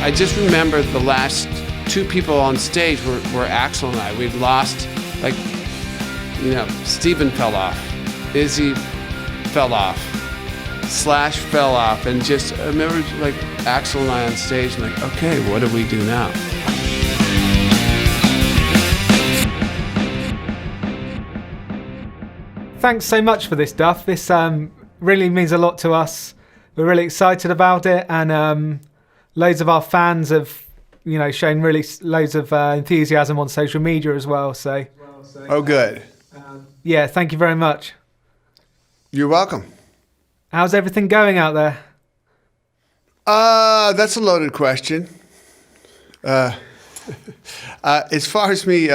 I just remember the last two people on stage were Axel and I. We'd lost, like, Steven fell off, Izzy fell off, Slash fell off, and just, I remember, like, Axel and I on stage, and like, okay, what do we do now? Thanks so much for this, Duff. This really means a lot to us. We're really excited about it, and loads of our fans have, shown really loads of enthusiasm on social media as well. So, oh, good. Yeah, thank you very much. You're welcome. How's everything going out there? That's a loaded question. As far as me,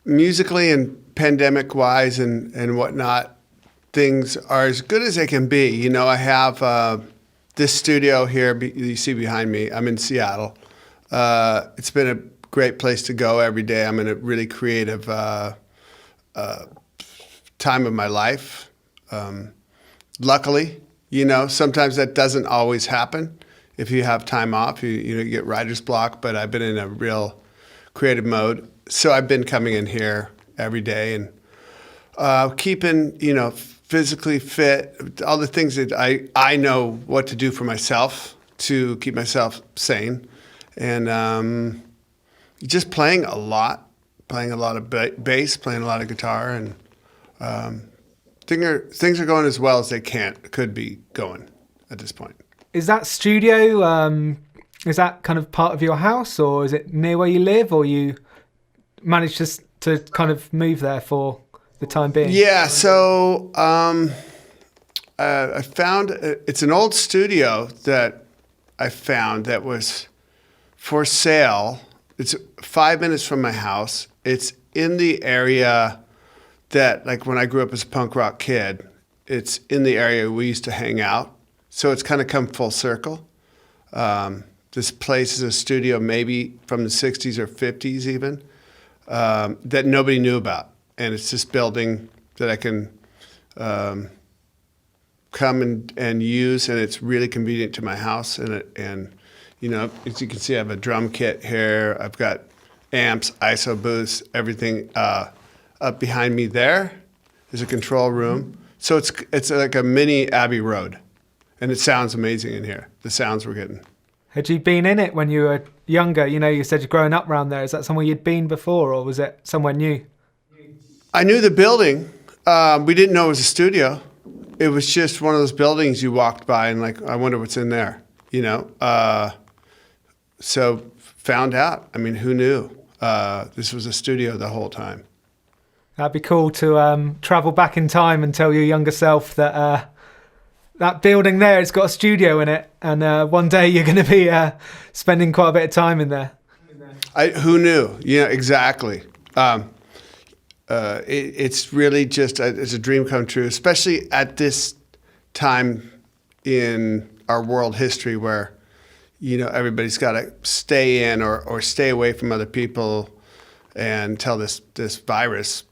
musically and pandemic-wise and whatnot, things are as good as they can be. I have this studio here you see behind me. I'm in Seattle. It's been a great place to go every day. I'm in a really creative time of my life. Luckily, sometimes that doesn't always happen. If you have time off, you get writer's block, but I've been in a real creative mode. So I've been coming in here every day and keeping, physically fit, all the things that I know what to do for myself to keep myself sane. And just playing a lot of bass, playing a lot of guitar, and things are going as well as they could be going at this point. Is that studio, is that kind of part of your house, or is it near where you live, or you managed to kind of move there for the time being? Yeah, so I found it's an old studio that I found that was for sale. It's 5 minutes from my house. It's in the area that, like, when I grew up as a punk rock kid, it's in the area we used to hang out. So it's kind of come full circle. This place is a studio maybe from the 60s or 50s even, that nobody knew about. And it's this building that I can come and use, and it's really convenient to my house. And as you can see, I have a drum kit here. I've got amps, ISO booths, everything. Up behind me there is a control room. So it's like a mini Abbey Road, and it sounds amazing in here. The sounds we're getting. Had you been in it when you were younger? You said you're growing up around there. Is that somewhere you'd been before, or was it somewhere new? I knew the building. We didn't know it was a studio. It was just one of those buildings you walked by and, like, I wonder what's in there, So found out. I mean, who knew? This was a studio the whole time. That'd be cool to travel back in time and tell your younger self that that building there, it's got a studio in it, and one day you're going to be spending quite a bit of time in there. Who knew? Exactly. It's really just it's a dream come true, especially at this time in our world history where, everybody's got to stay in or stay away from other people until this virus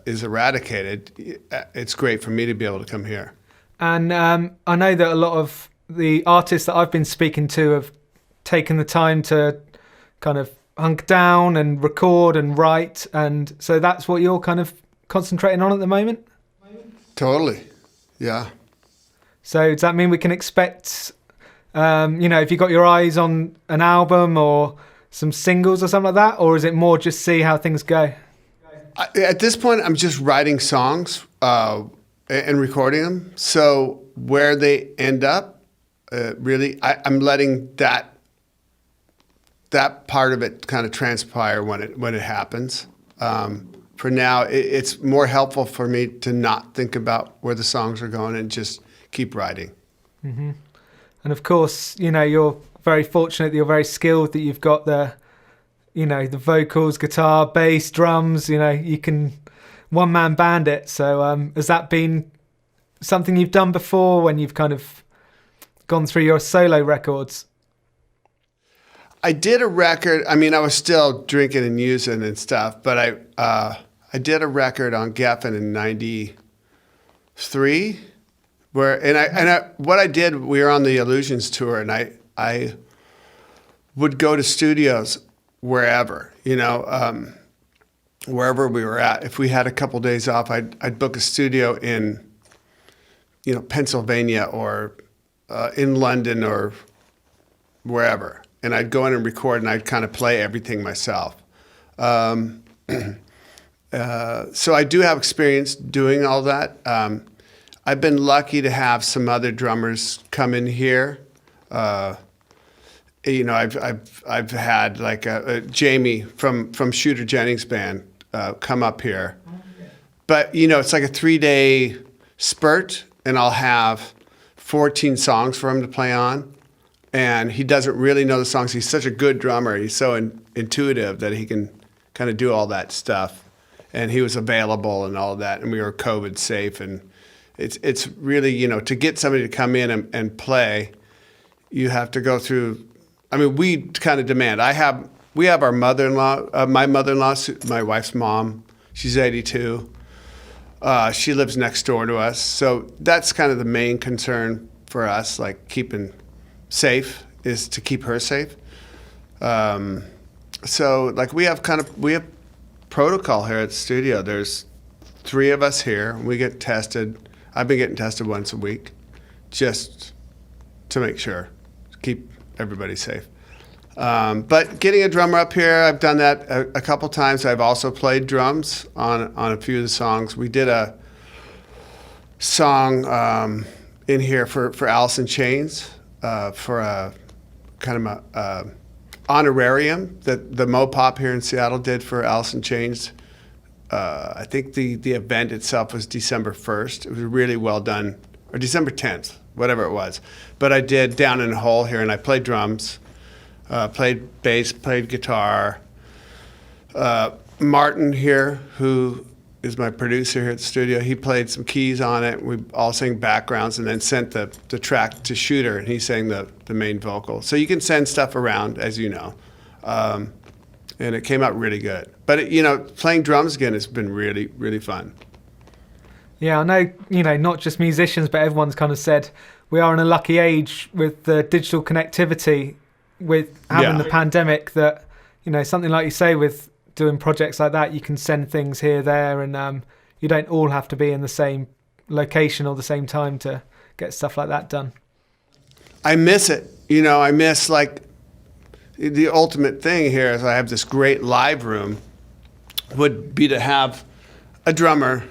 is eradicated. It's great for me to be able to come here. And I know that a lot of the artists that I've been speaking to have taken the time to kind of hunk down and record and write, and so that's what you're kind of concentrating on at the moment? Totally, yeah. So does that mean we can expect, if you got your eyes on an album or some singles or something like that, or is it more just see how things go? At this point, I'm just writing songs and recording them. So where they end up, really, I'm letting that part of it kind of transpire when it happens. For now, it's more helpful for me to not think about where the songs are going and just keep writing. Mm-hmm. And of course, you're very fortunate that you're very skilled, that you've got the vocals, guitar, bass, drums, you can one-man band it. So has that been something you've done before when you've kind of gone through your solo records? I did a record. I mean, I was still drinking and using and stuff, but I did a record on Geffen in '93, what I did, we were on the Illusions tour, and I I would go to studios wherever, wherever we were at. If we had a couple days off, I'd book a studio in, Pennsylvania or in London or wherever. And I'd go in and record, and I'd kind of play everything myself. So I do have experience doing all that. I've been lucky to have some other drummers come in here. I've had like Jamie from Shooter Jennings' band come up here. But it's like a 3-day spurt, and I'll have 14 songs for him to play on. And he doesn't really know the songs. He's such a good drummer. He's so intuitive that he can kind of do all that stuff. And he was available and all of that, and we were COVID safe. And it's really, to get somebody to come in and play, you have to go through. I mean, we kind of demand. We have our mother-in-law, my mother-in-law, my wife's mom. She's 82. She lives next door to us. So that's kind of the main concern for us, like keeping safe, is to keep her safe. So like we have protocol here at the studio. There's 3 of us here. We get tested. I've been getting tested once a week, just to make sure, to keep everybody safe. But getting a drummer up here, I've done that a couple times. I've also played drums on a few of the songs. We did a song in here for Alice in Chains, for a kind of a honorarium that the Mopop here in Seattle did for Alice in Chains. I think the event itself was December 1st. It was really well done, or December 10th, whatever it was. But I did Down in a Hole here, and I played drums, played bass, played guitar. Martin here, who is my producer here at the studio, he played some keys on it. We all sang backgrounds and then sent the track to Shooter, and he sang the main vocal. So you can send stuff around, as you know. And it came out really good. But, playing drums again has been really, really fun. Yeah, I know, not just musicians, but everyone's kind of said we are in a lucky age with the digital connectivity, with having the pandemic, that, something like you say, with doing projects like that, you can send things here, there, and you don't all have to be in the same location or the same time to get stuff like that done. I miss it. I miss, like, the ultimate thing here is I have this great live room, would be to have a drummer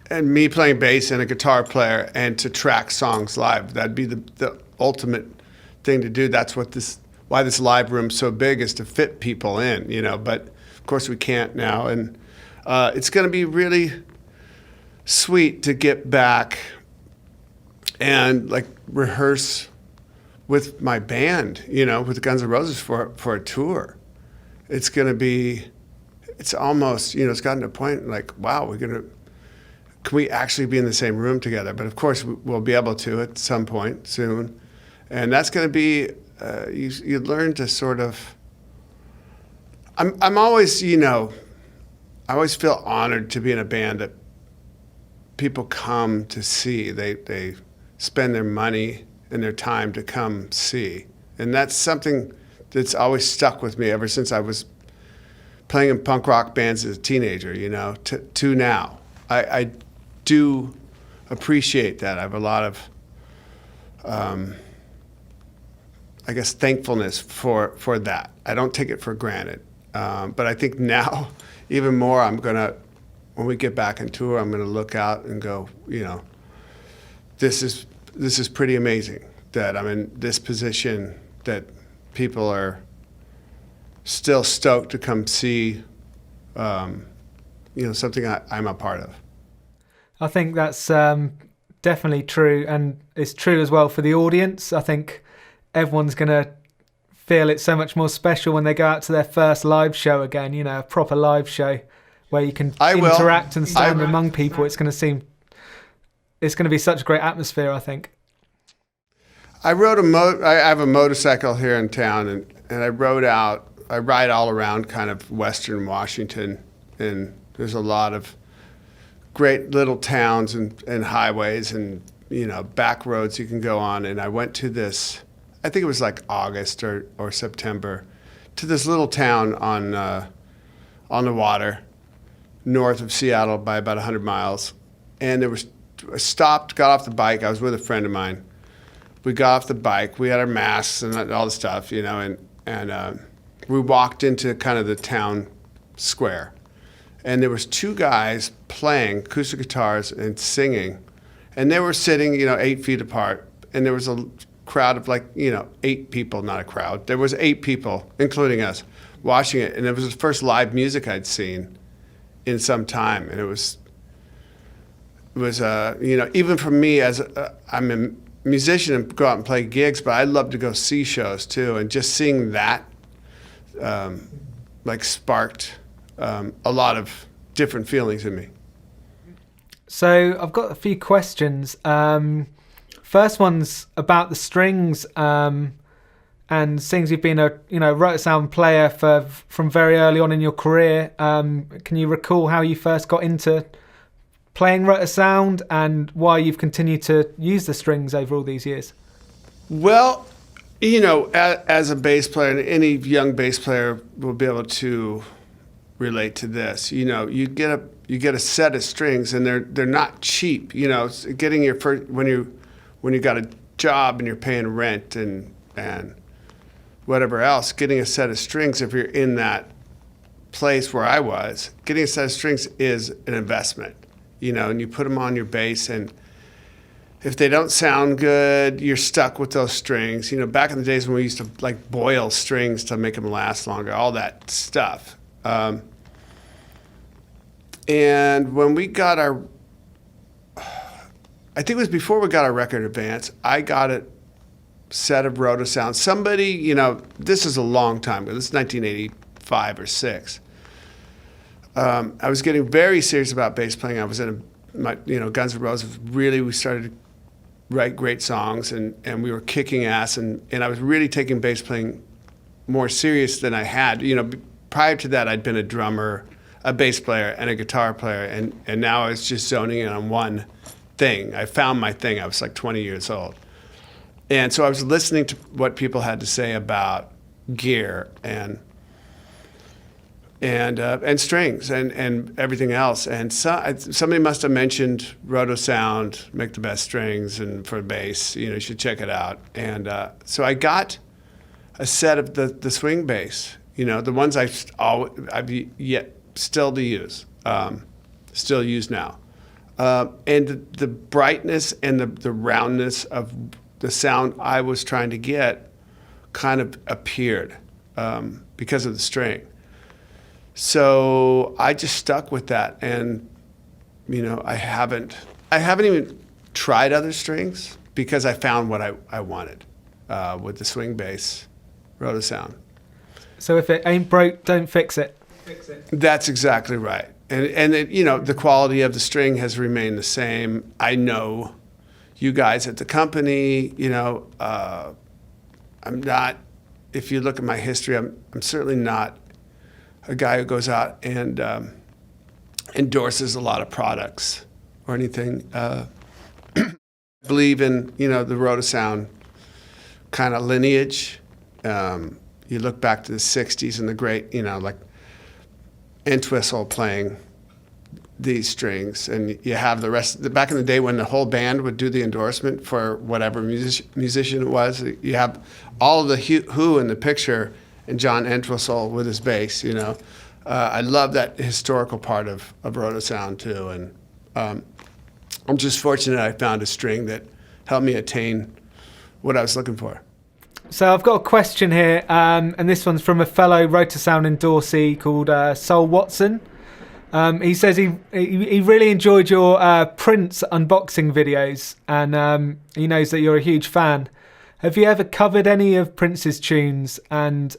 and me playing bass and a guitar player and to track songs live. That'd be the ultimate thing to do. That's why this live room's so big, is to fit people in, but of course we can't now. And it's going to be really sweet to get back and like rehearse with my band, with Guns N' Roses for a tour. It's going to be, it's almost, it's gotten to a point like, wow, can we actually be in the same room together? But of course we'll be able to at some point soon. And that's going to be, you learn to sort of, I'm always, I always feel honored to be in a band that people come to see. They spend their money and their time to come see. And that's something that's always stuck with me ever since I was playing in punk rock bands as a teenager, to now. I do appreciate that. I have a lot of, I guess, thankfulness for that. I don't take it for granted. But I think now, even more, when we get back on tour, I'm gonna look out and go, this is pretty amazing that I'm in this position, that people are still stoked to come see, something I'm a part of. I think that's definitely true, and it's true as well for the audience. I think everyone's going to feel it so much more special when they go out to their first live show again, a proper live show where you can interact and stand among people. It's going to be such a great atmosphere, I think. I have a motorcycle here in town, and I ride all around kind of Western Washington, and there's a lot of great little towns and highways and, back roads you can go on. And I went to this, I think it was like August or September, to this little town on the water, north of Seattle by about 100 miles. And I stopped, got off the bike. I was with a friend of mine. We got off the bike. We had our masks and all the stuff, you know, and we walked into kind of the town square. And there was two guys playing acoustic guitars and singing. And they were sitting, you know, 8 feet apart. And there was a crowd of like, you know, 8 people, not a crowd. There was 8 people, including us, watching it. And it was the first live music I'd seen in some time. And it was you know, even for me I'm a musician and go out and play gigs, but I love to go see shows too. And just seeing that like sparked a lot of different feelings in me. So I've got a few questions. First one's about the strings, and seeing as you've been a Rotosound player from very early on in your career. Can you recall how you first got into playing Rotosound and why you've continued to use the strings over all these years? Well, you know, as a bass player, and any young bass player will be able to relate to this. You know, you get a set of strings, and they're not cheap. You know, getting your first when you got a job and you're paying rent and whatever else, getting a set of strings, if you're in that place where I was, getting a set of strings is an investment. You know, and you put them on your bass, and if they don't sound good, you're stuck with those strings. You know, back in the days when we used to like boil strings to make them last longer, all that stuff. And when we got I think it was before we got our record advance, I got a set of Rotosound. Somebody, you know, this is a long time ago. This is 1985 or 6. I was getting very serious about bass playing. I was in Guns N' Roses. Really, we started to write great songs, and we were kicking ass, and I was really taking bass playing more serious than I had. You know, prior to that, I'd been a drummer, a bass player, and a guitar player, and now I was just zoning in on one thing. I found my thing. I was like 20 years old. And so I was listening to what people had to say about gear and strings and everything else. And somebody must have mentioned Rotosound, make the best strings, and for bass, you know, you should check it out. And so I got a set of the swing bass, you know, the ones I've yet still to use, still use now. And the brightness and the roundness of the sound I was trying to get kind of appeared because of the string. So I just stuck with that, and you know, I haven't even tried other strings because I found what I wanted with the swing bass Rotosound. So if it ain't broke, don't fix it. That's exactly right. And it, you know, the quality of the string has remained the same. I know you guys at the company, you know, I'm not, if you look at my history, I'm certainly not a guy who goes out and endorses a lot of products or anything. I believe in, you know, the Rotosound kind of lineage. You look back to the 60s and the great, you know, like Entwistle playing these strings, and you have the rest. Back in the day when the whole band would do the endorsement for whatever musician it was, you have all of the Who in the picture, and John Entwistle with his bass, you know. I love that historical part of Rotosound too, and I'm just fortunate I found a string that helped me attain what I was looking for. So I've got a question here, and this one's from a fellow Rotosound endorsee called Sol Watson. He says he really enjoyed your Prince unboxing videos, and he knows that you're a huge fan. Have you ever covered any of Prince's tunes, and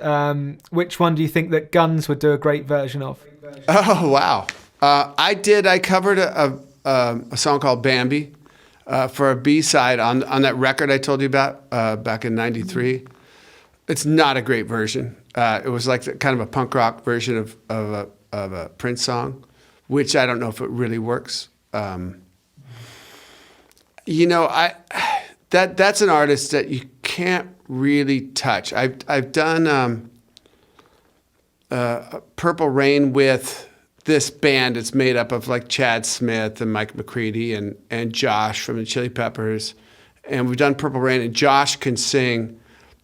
which one do you think that Guns would do a great version of? Oh, wow. I did. I covered a song called Bambi for a B-side on that record I told you about back in '93. It's not a great version. It was like kind of a punk rock version of a Prince song, which I don't know if it really works. You know, that's an artist that you can't really touch. I've done Purple Rain with this band. It's made up of like Chad Smith and Mike McCready and Josh from the Chili Peppers, and we've done Purple Rain. And Josh can sing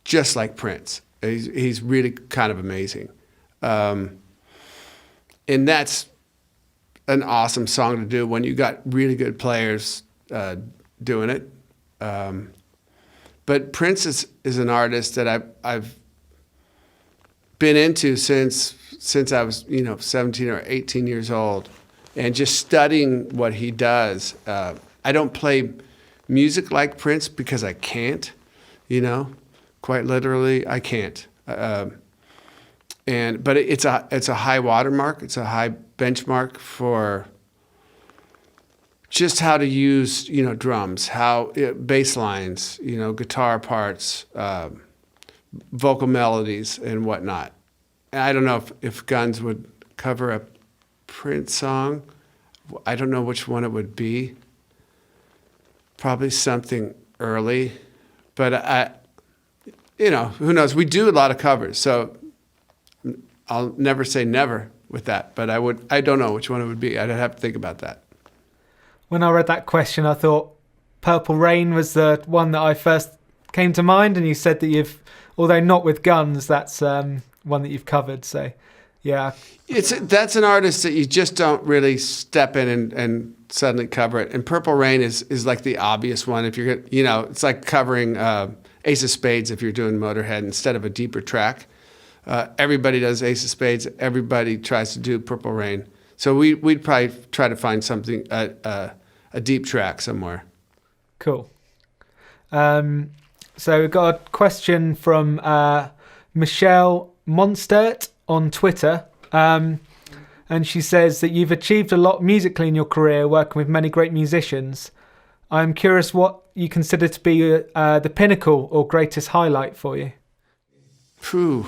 just like Prince. He's really kind of amazing, and that's an awesome song to do when you got really good players doing it. But Prince is an artist that I've been into since I was 17 or 18 years old, and just studying what he does. I don't play music like Prince because I can't, quite literally I can't. But it's a high watermark. It's a high benchmark for just how to use drums, bass lines, guitar parts, vocal melodies and whatnot. And I don't know if Guns would cover a Prince song. I don't know which one it would be. Probably something early, but who knows? We do a lot of covers, so I'll never say never with that. But I don't know which one it would be. I'd have to think about that. When I read that question, I thought Purple Rain was the one that I first came to mind, and you said that although not with Guns, that's one that you've covered. So, yeah. That's an artist that you just don't really step in and suddenly cover it. And Purple Rain is like the obvious one. If you're, it's like covering Ace of Spades if you're doing Motorhead instead of a deeper track. Everybody does Ace of Spades. Everybody tries to do Purple Rain. So we'd probably try to find something, a deep track somewhere. Cool. So we've got a question from Michelle Monstert on Twitter. And she says that you've achieved a lot musically in your career, working with many great musicians. I'm curious what you consider to be the pinnacle or greatest highlight for you. Phew.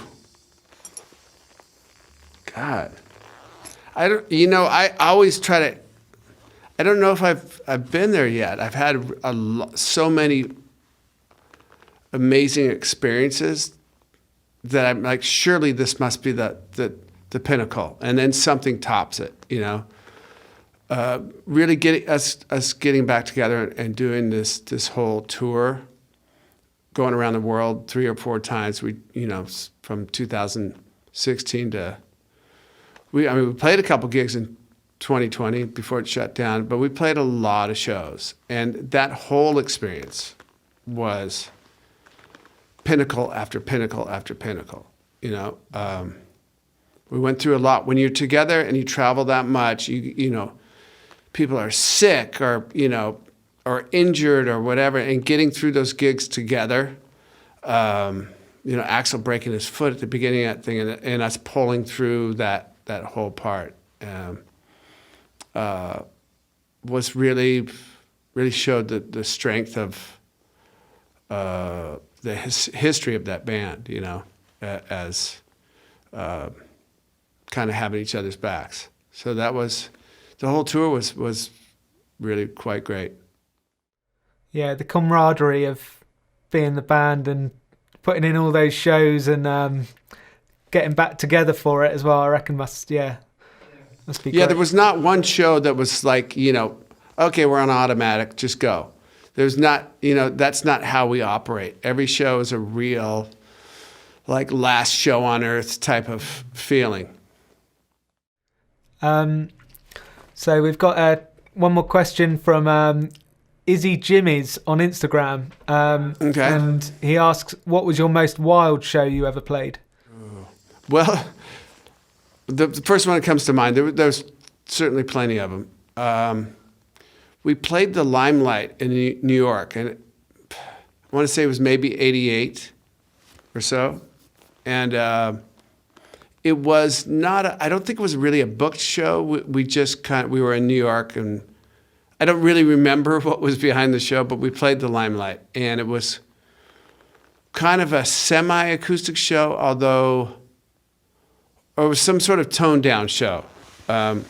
God. I always try to, I don't know if I've been there yet. I've had so many amazing experiences that I'm like, surely this must be the pinnacle, and then something tops it. Really getting us getting back together and doing this whole tour, going around the world 3 or 4 times. We from 2016 to. We played a couple gigs in 2020 before it shut down, but we played a lot of shows, and that whole experience was pinnacle after pinnacle after pinnacle. We went through a lot. When you're together and you travel that much, people are sick or injured or whatever, and getting through those gigs together. Axel breaking his foot at the beginning of that thing, and us pulling through that whole part was really showed the strength of the history of that band, as kind of having each other's backs. So the whole tour was really quite great. Yeah, the camaraderie of being the band and putting in all those shows and getting back together for it as well, I reckon must be great. Yeah, there was not one show that was like, okay, we're on automatic, just go. There's not, that's not how we operate. Every show is a real, like, last show on earth type of feeling. So we've got one more question from Izzy Jimmy's on Instagram. Okay. And he asks, what was your most wild show you ever played? Well, the first one that comes to mind, there's certainly plenty of them. We played the Limelight in New York, and I want to say it was maybe 88 or so. And it was not, I don't think it was really a booked show. We were in New York, and I don't really remember what was behind the show, but we played the Limelight, and it was kind of a semi-acoustic show, or it was some sort of toned-down show. And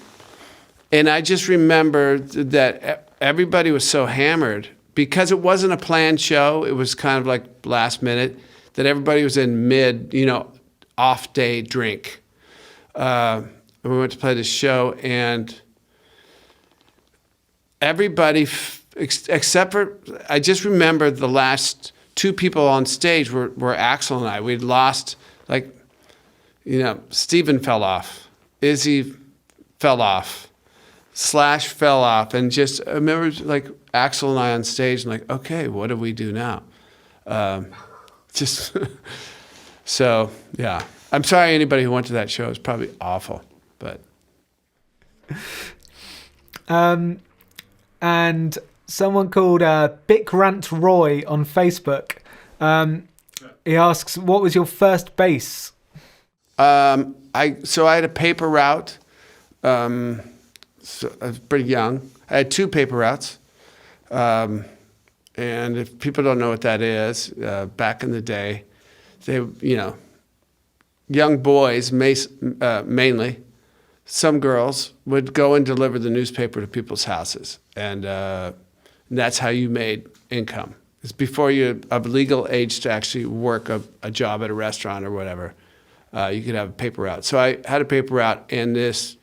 I just remember that everybody was so hammered because it wasn't a planned show, it was kind of like last minute, that everybody was in mid, off day drink. And we went to play this show, and everybody, except for, I just remember the last two people on stage were Axel and I. We'd lost, Steven fell off, Izzy fell off, Slash fell off, and just, I remember Axel and I on stage, and okay, what do we do now? So, yeah. I'm sorry anybody who went to that show. It's probably awful, but. And someone called Bic Rant Roy on Facebook, he asks, what was your first bass? I had a paper route. So I was pretty young. I had two paper routes. And if people don't know what that is, back in the day, they, young boys, mainly, some girls would go and deliver the newspaper to people's houses. And that's how you made income. It's before you're of legal age to actually work a job at a restaurant or whatever. You could have a paper route. So I had a paper route, and this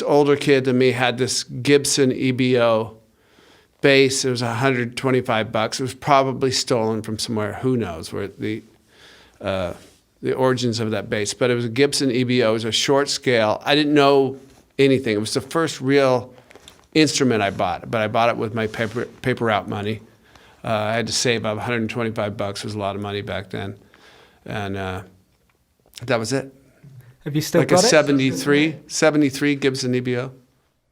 older kid than me had this Gibson EBO bass. It was $125. It was probably stolen from somewhere. Who knows where the origins of that bass. But it was a Gibson EBO. It was a short scale. I didn't know anything. It was the first real instrument I bought, but I bought it with my paper route money. I had to save up $125. It was a lot of money back then, and that was it. Have you still got a it? 73 Gibson EBO.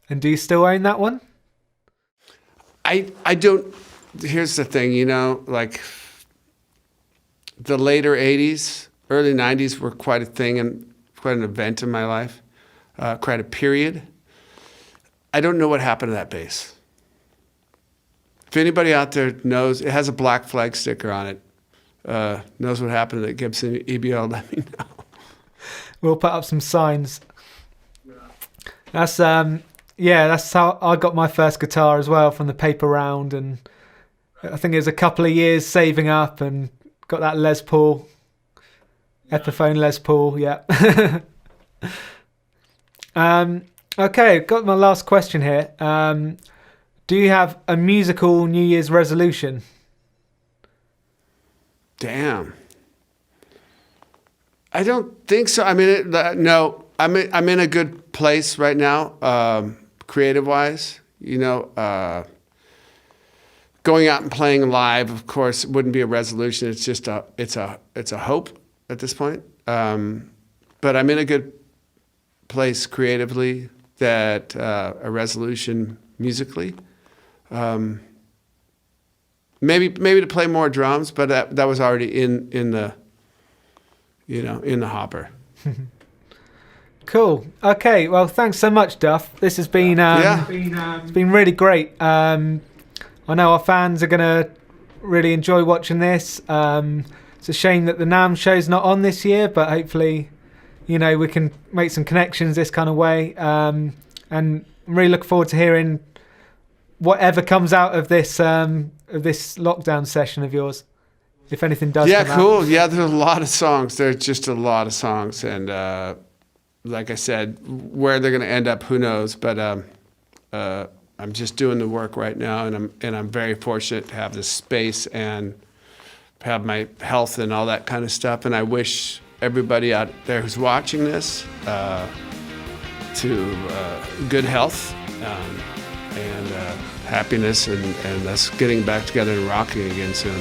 And do you still own that one? I don't. Here's the thing, the later 80s, early 90s were quite a thing and quite an event in my life, quite a period. I don't know what happened to that bass. If anybody out there knows, it has a black flag sticker on it, knows what happened to that Gibson EBO, let me know. We'll put up some signs. That's that's how I got my first guitar as well, from the paper round, and I think it was a couple of years saving up and got that Les Paul, Epiphone Les Paul, yeah. Okay, got my last question here. Do you have a musical New Year's resolution? Damn. I don't think so. I mean, no. I'm in a good place right now, creative-wise. Going out and playing live, of course, wouldn't be a resolution. It's just it's a hope at this point. But I'm in a good place creatively. That a resolution musically. Maybe to play more drums, but that was already in the hopper. Cool. Okay. Well, thanks so much, Duff. This has been it's been really great. I know our fans are gonna really enjoy watching this. It's a shame that the NAMM show's not on this year, but hopefully, we can make some connections this kind of way. And I'm really looking forward to hearing whatever comes out of this lockdown session of yours, if anything does come cool out. Yeah, there's a lot of songs. There's just a lot of songs, and like I said, where they're going to end up, who knows, but I'm just doing the work right now, and I'm very fortunate to have this space and have my health and all that kind of stuff, and I wish everybody out there who's watching this to good health and happiness, and us getting back together and rocking again soon.